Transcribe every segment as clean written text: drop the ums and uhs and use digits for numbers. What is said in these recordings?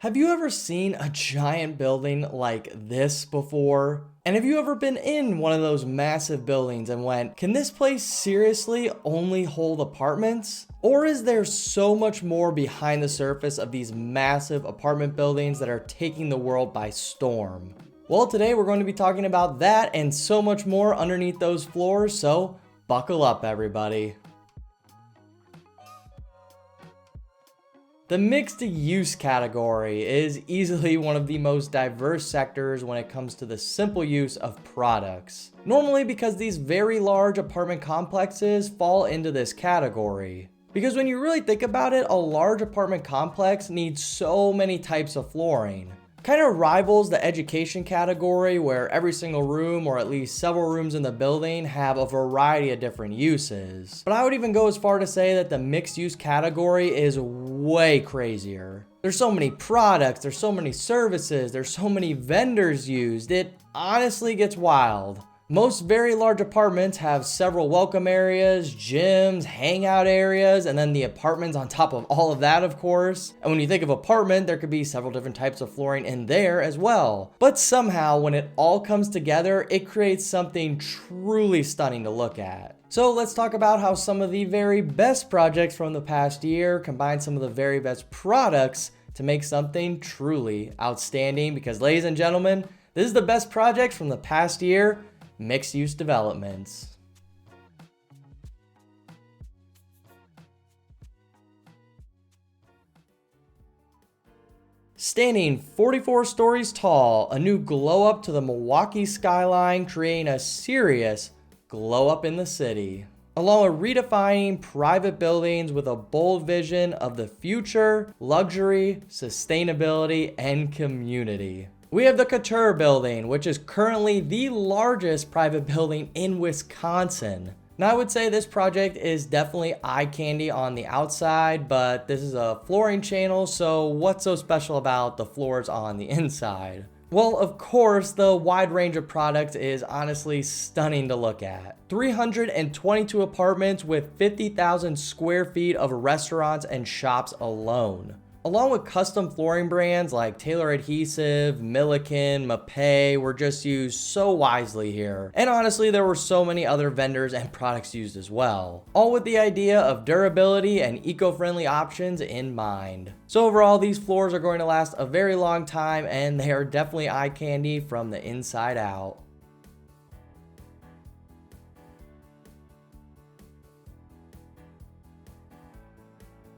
Have you ever seen a giant building like this before? And have you ever been in one of those massive buildings and went, can this place seriously only hold apartments? Or is there so much more behind the surface of these massive apartment buildings that are taking the world by storm? Well, today we're going to be talking about that and so much more underneath those floors, so buckle up, everybody. The mixed use category is easily one of the most diverse sectors when it comes to the simple use of products. Normally because these very large apartment complexes fall into this category. Because when you really think about it, a large apartment complex needs so many types of flooring. Kind of rivals the education category where every single room or at least several rooms in the building have a variety of different uses. But I would even go as far to say that the mixed use category is way crazier. There's so many products, there's so many services, there's so many vendors used, it honestly gets wild. Most very large apartments have several welcome areas, gyms, hangout areas, and then the apartments on top of all of that, of course. And when you think of apartment, there could be several different types of flooring in there as well. But somehow, when it all comes together, it creates something truly stunning to look at. So let's talk about how some of the very best projects from the past year combine some of the very best products to make something truly outstanding. Because ladies and gentlemen, this is the best project from the past year. Mixed-use developments. Standing 44 stories tall, a new glow-up to the Milwaukee skyline, creating a serious glow-up in the city. Along with redefining private buildings with a bold vision of the future, luxury, sustainability, and community. We have the Couture building, which is currently the largest private building in Wisconsin. Now I would say this project is definitely eye candy on the outside, but this is a flooring channel, so what's so special about the floors on the inside? Well, of course, the wide range of products is honestly stunning to look at. 322 apartments with 50,000 square feet of restaurants and shops alone. Along with custom flooring brands like Taylor Adhesive, Milliken, Mapei were just used so wisely here. And honestly, there were so many other vendors and products used as well. All with the idea of durability and eco-friendly options in mind. So overall, these floors are going to last a very long time and they are definitely eye candy from the inside out.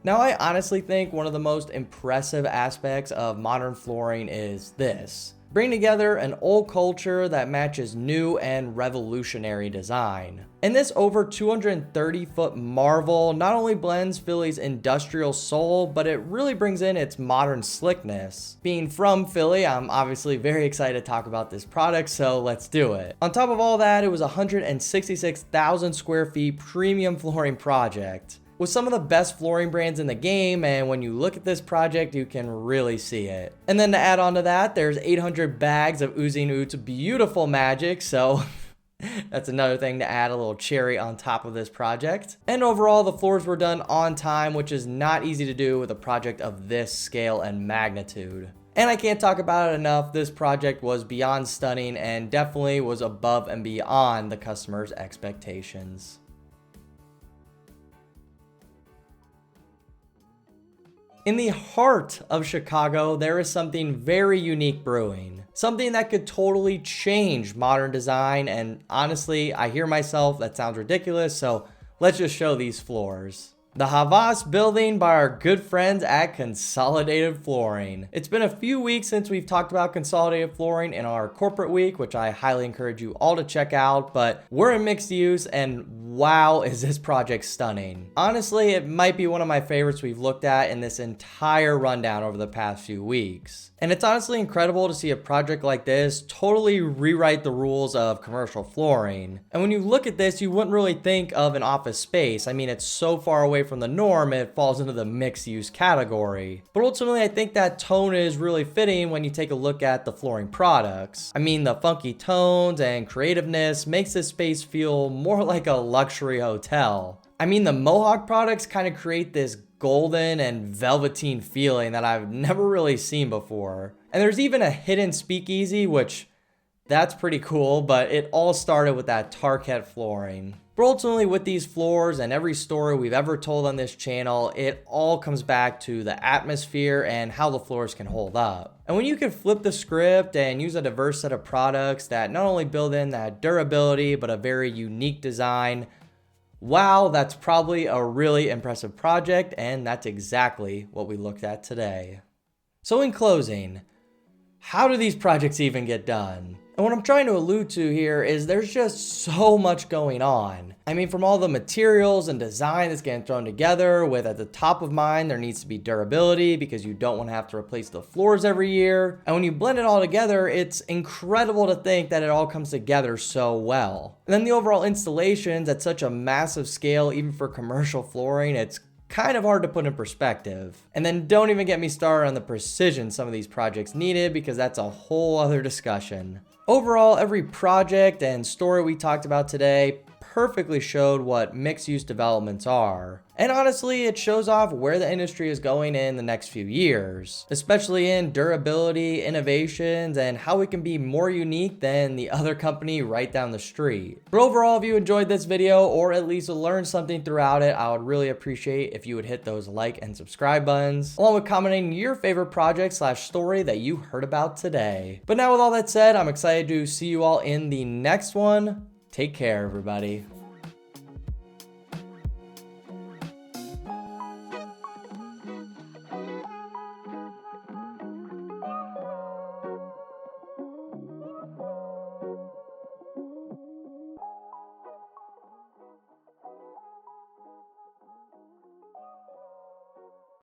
Now, I honestly think one of the most impressive aspects of modern flooring is this. Bring together an old culture that matches new and revolutionary design. And this over 230-foot marvel not only blends Philly's industrial soul, but it really brings in its modern slickness. Being from Philly, I'm obviously very excited to talk about this product, so let's do it. On top of all that, it was a 166,000 square feet premium flooring project with some of the best flooring brands in the game, and when you look at this project, you can really see it. And then to add on to that, there's 800 bags of Oozing Oot's beautiful magic, so that's another thing to add a little cherry on top of this project. And overall, the floors were done on time, which is not easy to do with a project of this scale and magnitude. And I can't talk about it enough, this project was beyond stunning and definitely was above and beyond the customer's expectations. In the heart of Chicago, there is something very unique brewing. Something that could totally change modern design, and honestly, I hear myself, that sounds ridiculous, so let's just show these floors. The Havas building by our good friends at Consolidated Flooring. It's been a few weeks since we've talked about Consolidated Flooring in our corporate week, which I highly encourage you all to check out, but we're in mixed use and wow, is this project stunning. Honestly, it might be one of my favorites we've looked at in this entire rundown over the past few weeks. And it's honestly incredible to see a project like this totally rewrite the rules of commercial flooring. And when you look at this, you wouldn't really think of an office space. I mean, it's so far away from the norm, it falls into the mixed use category. But ultimately, I think that tone is really fitting when you take a look at the flooring products. I mean, the funky tones and creativeness makes this space feel more like a luxury hotel. I mean, the Mohawk products kind of create this golden and velveteen feeling that I've never really seen before. And there's even a hidden speakeasy, which that's pretty cool, but it all started with that Target flooring. But ultimately with these floors and every story we've ever told on this channel, it all comes back to the atmosphere and how the floors can hold up. And when you can flip the script and use a diverse set of products that not only build in that durability, but a very unique design, wow, that's probably a really impressive project, and that's exactly what we looked at today. So in closing, how do these projects even get done? And what I'm trying to allude to here is there's just so much going on. I mean, from all the materials and design that's getting thrown together, with at the top of mind, there needs to be durability because you don't want to have to replace the floors every year. And when you blend it all together, it's incredible to think that it all comes together so well. And then the overall installations at such a massive scale, even for commercial flooring, it's kind of hard to put in perspective. And then don't even get me started on the precision some of these projects needed, because that's a whole other discussion. Overall, every project and story we talked about today perfectly showed what mixed-use developments are. And honestly, it shows off where the industry is going in the next few years, especially in durability, innovations, and how we can be more unique than the other company right down the street. But overall, if you enjoyed this video, or at least learned something throughout it, I would really appreciate if you would hit those like and subscribe buttons, along with commenting your favorite project / story that you heard about today. But now with all that said, I'm excited to see you all in the next one. Take care, everybody.